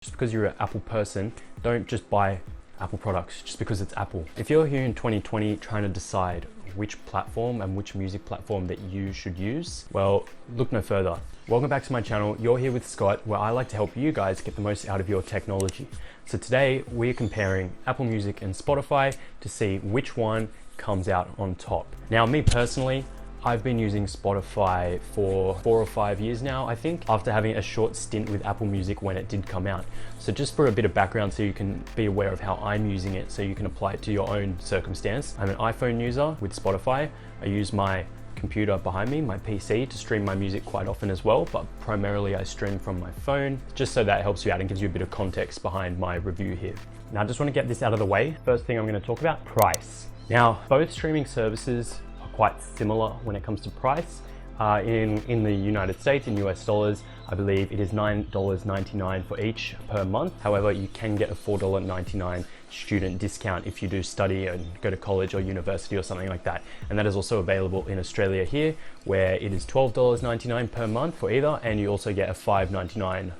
Just because you're an Apple person, don't just buy Apple products just because it's Apple. If you're here in 2020 trying to decide which platform and which music platform that you should use, well, look no further. Welcome back to my channel. You're here with Scott, where I like to help you guys get the most out of your technology. So today we're comparing Apple Music and Spotify to see which one comes out on top. Now, me personally, I've been using Spotify for 4 or 5 years now, I think, after having a short stint with Apple Music when it did come out. So just for a bit of background so you can be aware of how I'm using it, so you can apply it to your own circumstance. I'm an iPhone user with Spotify. I use my computer behind me, my PC, to stream my music quite often as well, but primarily I stream from my phone, just so that helps you out and gives you a bit of context behind my review here. Now, I just want to get this out of the way. First thing I'm going to talk about, price. Now, both streaming services quite similar when it comes to price. In the United States, in US dollars, I believe it is $9.99 for each per month. However, you can get a $4.99 student discount if you do study and go to college or university or something like that. And that is also available in Australia here, where it is $12.99 per month for either, and you also get a $5.99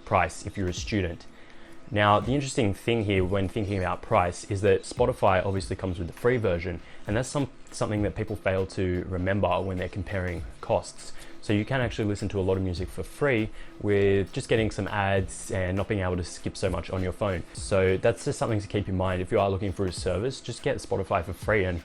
price if you're a student. Now, the interesting thing here when thinking about price is that Spotify obviously comes with the free version, and that's something that people fail to remember when they're comparing costs. So you can actually listen to a lot of music for free with just getting some ads and not being able to skip so much on your phone. So that's just something to keep in mind. If you are looking for a service, just get Spotify for free and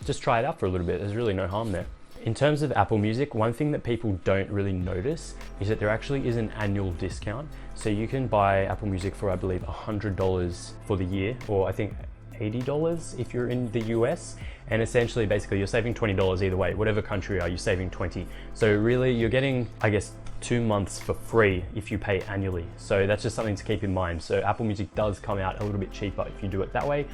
just try it out for a little bit. There's really no harm there. In terms of Apple Music, one thing that people don't really notice is that there actually is an annual discount. So you can buy Apple Music for, I believe, $100 for the year, or I think $80 if you're in the US. And essentially, basically, you're saving $20 either way. Whatever country you are, you're saving 20. So really, you're getting, I guess, 2 months for free if you pay annually. So that's just something to keep in mind. So Apple Music does come out a little bit cheaper if you do it that way.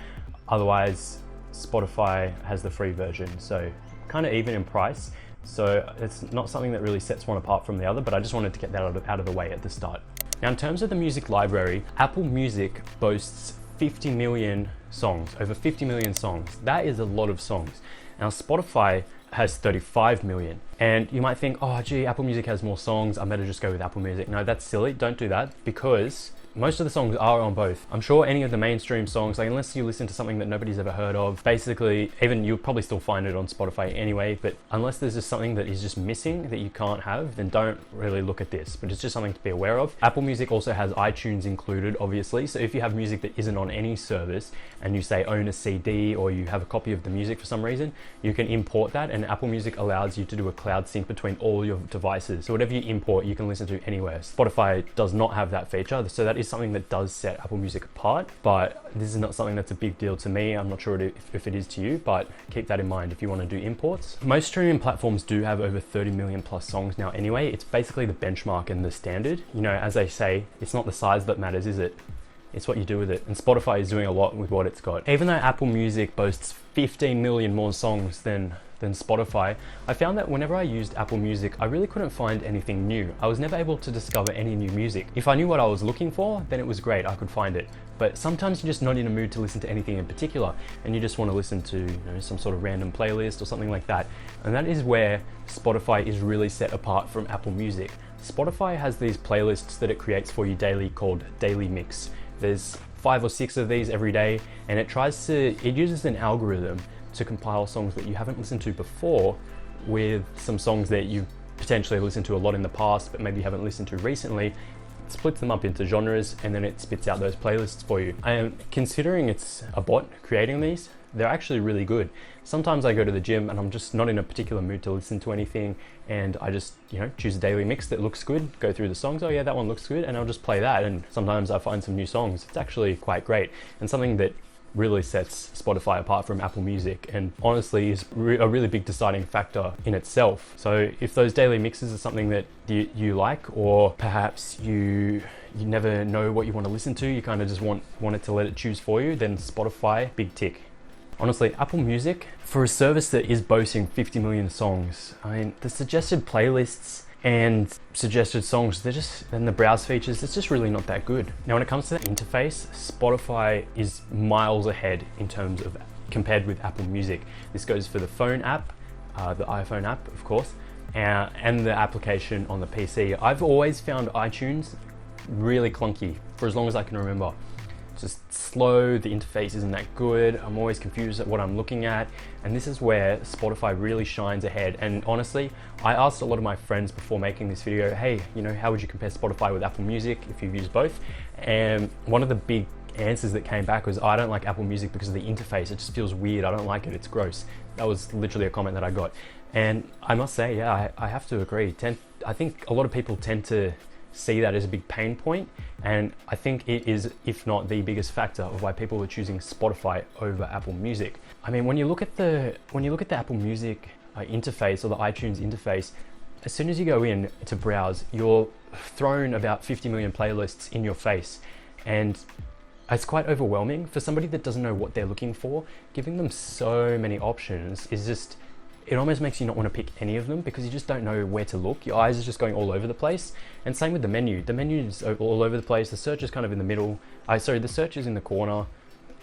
Otherwise, Spotify has the free version. So kind of even in price. So it's not something that really sets one apart from the other, but I just wanted to get that out of the way at the start. Now, in terms of the music library, Apple Music boasts 50 million songs, over 50 million songs. That is a lot of songs. Now, Spotify has 35 million. And you might think, oh gee, Apple Music has more songs, I better just go with Apple Music. No, that's silly, don't do that, because most of the songs are on both. I'm sure any of the mainstream songs, like unless you listen to something that nobody's ever heard of, basically, even you'll probably still find it on Spotify anyway, but unless there's just something that is just missing that you can't have, then don't really look at this, but it's just something to be aware of. Apple Music also has iTunes included, obviously, so if you have music that isn't on any service and you say own a CD or you have a copy of the music for some reason, you can import that, and Apple Music allows you to do a cloud sync between all your devices. So whatever you import, you can listen to anywhere. Spotify does not have that feature, so that is something that does set Apple Music apart, but this is not something that's a big deal to me. I'm not sure if it is to you, but keep that in mind if you want to do imports. Most streaming platforms do have over 30 million plus songs now anyway. It's basically the benchmark and the standard. You know, as they say, it's not the size that matters, is it? It's what you do with it. And Spotify is doing a lot with what it's got. Even though Apple Music boasts 15 million more songs than Spotify, I found that whenever I used Apple Music, I really couldn't find anything new. I was never able to discover any new music. If I knew what I was looking for, then it was great, I could find it. But sometimes you're just not in a mood to listen to anything in particular, and you just want to listen to, you know, some sort of random playlist or something like that. And that is where Spotify is really set apart from Apple Music. Spotify has these playlists that it creates for you daily called Daily Mix. There's 5 or 6 of these every day, and it uses an algorithm to compile songs that you haven't listened to before with some songs that you potentially listened to a lot in the past but maybe you haven't listened to recently. It splits them up into genres, and then it spits out those playlists for you. And considering it's a bot creating these, they're actually really good. Sometimes I go to the gym and I'm just not in a particular mood to listen to anything, and I just, choose a daily mix that looks good, go through the songs, oh yeah, that one looks good, and I'll just play that, and sometimes I find some new songs. It's actually quite great, and something that really sets Spotify apart from Apple Music, and honestly is a really big deciding factor in itself. So if those daily mixes are something that you like, or perhaps you never know what you want to listen to, you kind of just want it to let it choose for you, then Spotify, big tick. Honestly, Apple Music, for a service that is boasting 50 million songs, I mean, the suggested playlists and suggested songs, and the browse features, it's just really not that good. Now, when it comes to the interface, Spotify is miles ahead in terms of compared with Apple Music. This goes for the phone app, the iPhone app, of course, and the application on the PC. I've always found iTunes really clunky for as long as I can remember. It's just slow, the interface isn't that good, I'm always confused at what I'm looking at, and this is where Spotify really shines ahead. And honestly, I asked a lot of my friends before making this video, hey, you know, how would you compare Spotify with Apple Music if you've used both? And one of the big answers that came back was, I don't like Apple Music because of the interface, it just feels weird, I don't like it, it's gross. That was literally a comment that I got. And I must say, yeah, I have to agree. I think a lot of people tend to see that as a big pain point, and I think it is, if not the biggest factor of why people are choosing Spotify over Apple Music. I mean, when you look at the Apple Music interface or the iTunes interface, as soon as you go in to browse, you're thrown about 50 million playlists in your face, and it's quite overwhelming for somebody that doesn't know what they're looking for. Giving them so many options is just, it almost makes you not want to pick any of them because you just don't know where to look. Your eyes are just going all over the place. And same with the menu. The menu is all over the place. The search is kind of in the middle. The search is in the corner.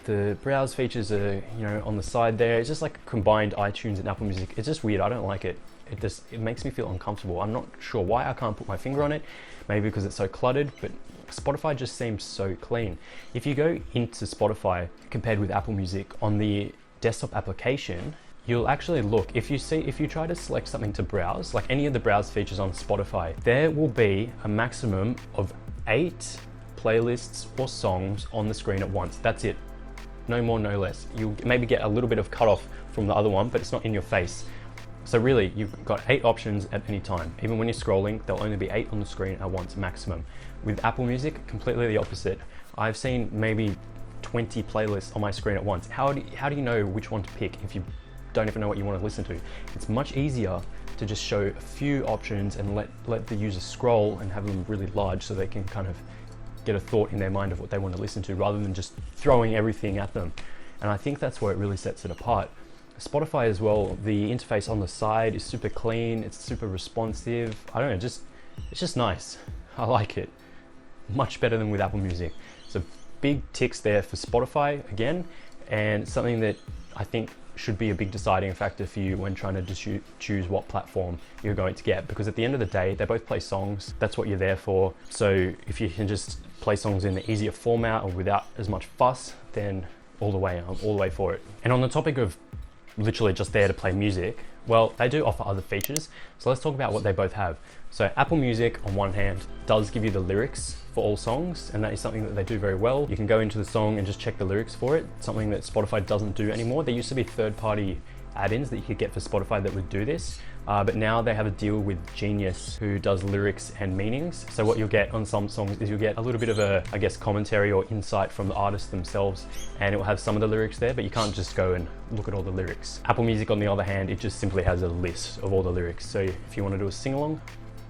The browse features are, you know, on the side there. It's just like combined iTunes and Apple Music. It's just weird. I don't like it. It makes me feel uncomfortable. I'm not sure why. I can't put my finger on it. Maybe because it's so cluttered, but Spotify just seems so clean. If you go into Spotify compared with Apple Music on the desktop application, you'll actually look, if you try to select something to browse, like any of the browse features on Spotify, there will be a maximum of 8 playlists or songs on the screen at once. That's it. No more, no less. You'll maybe get a little bit of cutoff from the other one, but it's not in your face. So really, you've got 8 options at any time. Even when you're scrolling, there'll only be 8 on the screen at once maximum. With Apple Music, completely the opposite. I've seen maybe 20 playlists on my screen at once. How do you know which one to pick if you don't even know what you want to listen to? It's much easier to just show a few options and let the user scroll and have them really large so they can kind of get a thought in their mind of what they want to listen to rather than just throwing everything at them. And I think that's where it really sets it apart. Spotify as well, the interface on the side is super clean, it's super responsive. I don't know, it's just nice. I like it. Much better than with Apple Music. So big ticks there for Spotify again, and something that I think should be a big deciding factor for you when trying to choose what platform you're going to get, because at the end of the day, they both play songs. That's what you're there for. So if you can just play songs in the easier format or without as much fuss, then all the way, I'm all the way for it. And on the topic of literally just there to play music, well, they do offer other features. So let's talk about what they both have. So Apple Music, on one hand, does give you the lyrics for all songs, and that is something that they do very well. You can go into the song and just check the lyrics for it, something that Spotify doesn't do anymore. There used to be third-party add-ins that you could get for Spotify that would do this, but now they have a deal with Genius, who does lyrics and meanings. So what you'll get on some songs is you'll get a little bit of a, I guess, commentary or insight from the artists themselves, and it will have some of the lyrics there, but you can't just go and look at all the lyrics. Apple Music, on the other hand, it just simply has a list of all the lyrics. So if you want to do a sing-along,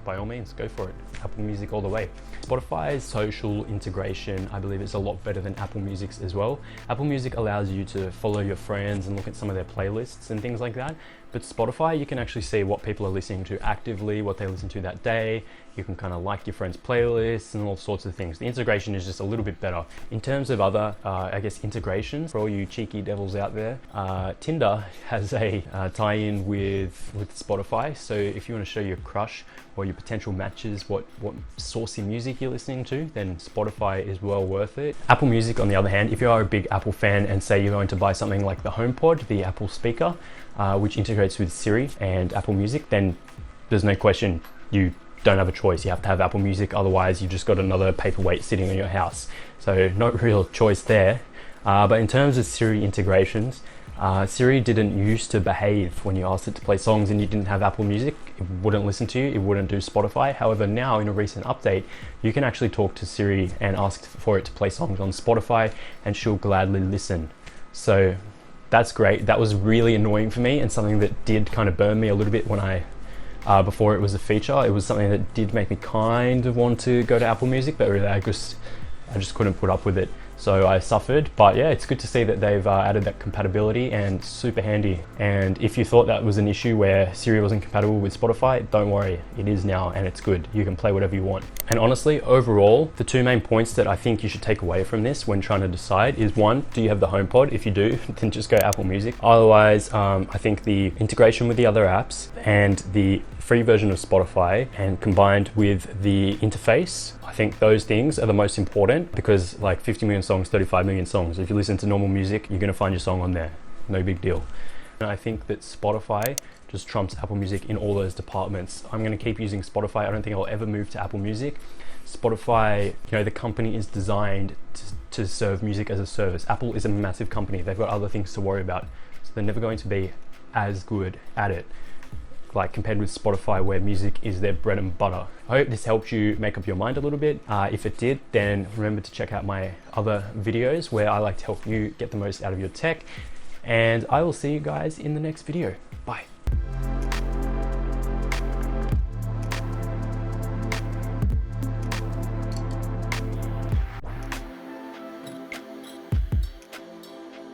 by all means, go for it. Apple Music all the way. Spotify's social integration, I believe, is a lot better than Apple Music's as well. Apple Music allows you to follow your friends and look at some of their playlists and things like that. But Spotify, you can actually see what people are listening to actively, what they listen to that day. You can kind of like your friends' playlists and all sorts of things. The integration is just a little bit better. In terms of other, I guess, integrations, for all you cheeky devils out there, Tinder has a tie-in with Spotify. So if you want to show your crush or your potential matches what saucy music you're listening to, then Spotify is well worth it. Apple Music, on the other hand, if you are a big Apple fan and say you're going to buy something like the HomePod, the Apple speaker, which integrates with Siri and Apple Music, then there's no question you don't have a choice. You have to have Apple Music, otherwise you just got another paperweight sitting in your house. So no real choice there. But in terms of Siri integrations, Siri didn't used to behave when you asked it to play songs and you didn't have Apple Music. It wouldn't listen to you, it wouldn't do Spotify. However, now in a recent update, you can actually talk to Siri and ask for it to play songs on Spotify, and she'll gladly listen. So that's great. That was really annoying for me, and something that did kind of burn me a little bit when before it was a feature. It was something that did make me kind of want to go to Apple Music, but really I just couldn't put up with it. So I suffered, but yeah, it's good to see that they've added that compatibility, and super handy. And if you thought that was an issue where Siri wasn't compatible with Spotify, don't worry, it is now, and it's good. You can play whatever you want. And honestly, overall, the two main points that I think you should take away from this when trying to decide is, one, do you have the HomePod? If you do, then just go Apple Music. Otherwise, I think the integration with the other apps and the free version of Spotify, and combined with the interface, I think those things are the most important, because like 50 million songs, 35 million songs. If you listen to normal music, you're gonna find your song on there. No big deal. And I think that Spotify just trumps Apple Music in all those departments. I'm gonna keep using Spotify. I don't think I'll ever move to Apple Music. Spotify, the company is designed to serve music as a service. Apple is a massive company. They've got other things to worry about. So they're never going to be as good at it, like compared with Spotify, where music is their bread and butter. I hope this helped you make up your mind a little bit. If it did, then remember to check out my other videos where I like to help you get the most out of your tech. And I will see you guys in the next video. Bye.